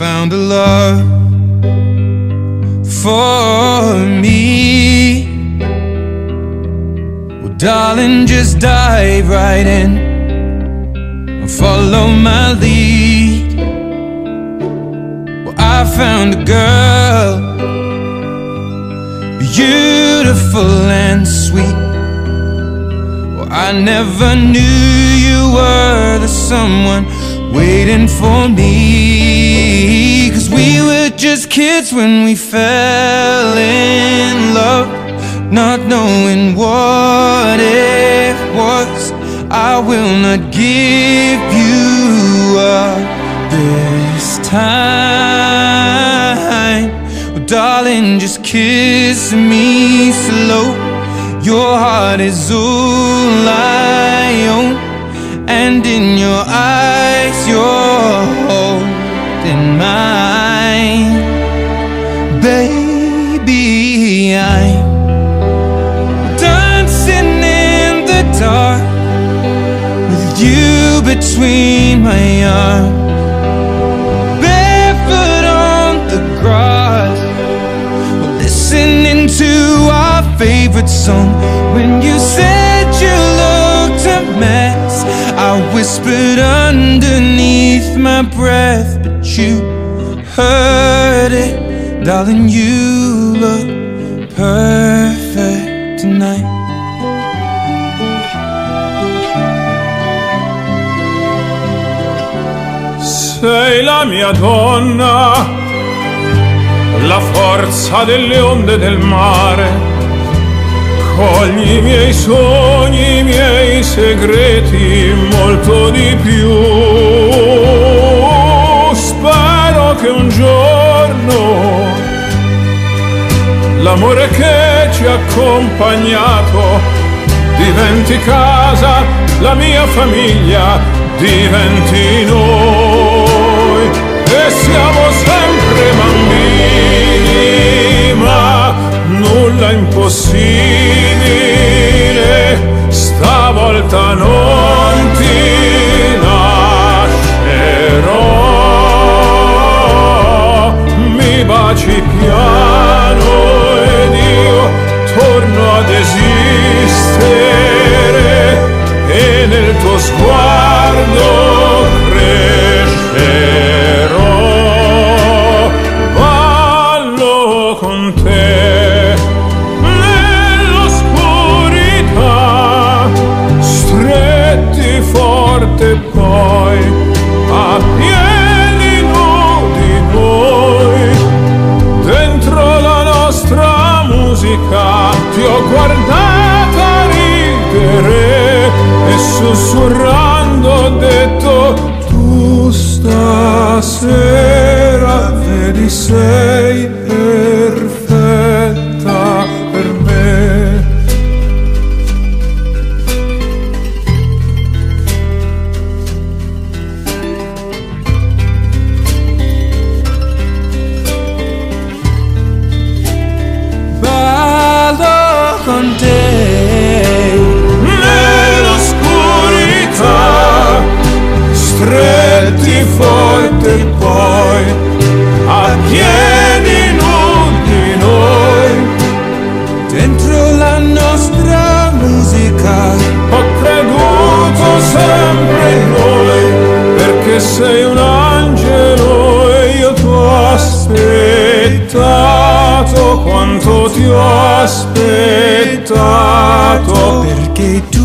found a love for me. Well, darling, just dive right in and follow my lead. Well, I found a girl, beautiful and sweet. Well, I never knew you were the someone waiting for me. 'Cause we were just kids when we fell in love, not knowing what it was. I will not give you up this time. Oh, darling, just kiss me slow. Your heart is all I own, and in your eyes you're holding mine. Baby, I'm dancing in the dark with you between my arms, barefoot on the grass, listening to our favorite song. When you said you looked a mess, I whispered underneath my breath, but you heard it. Darling, you look perfect tonight. Sei la mia donna, la forza delle onde del mare. Cogli i miei sogni, i miei segreti, molto di più. Spero che un giorno l'amore che ci ha accompagnato diventi casa, la mia famiglia diventi noi. E siamo sempre bambini, ma nulla impossibile, stavolta non ti lascerò. Mi baci piano ed io torno ad esistere, e nel tuo sguardo crescerò. Ballo con te nell'oscurità, stretti forte poi a piedi nudi noi. Dentro la nostra musica ti ho guardata ridere e sussurrando ho detto: tu stasera vedi sei perfetta per me. Ballo con te nell'oscurità, stretti forte poi a piedi nudi noi. dentro la nostra musica. Ho creduto sempre in noi, perché sei un angelo e io t'ho aspettato quanto ti ho aspettato. Perché tu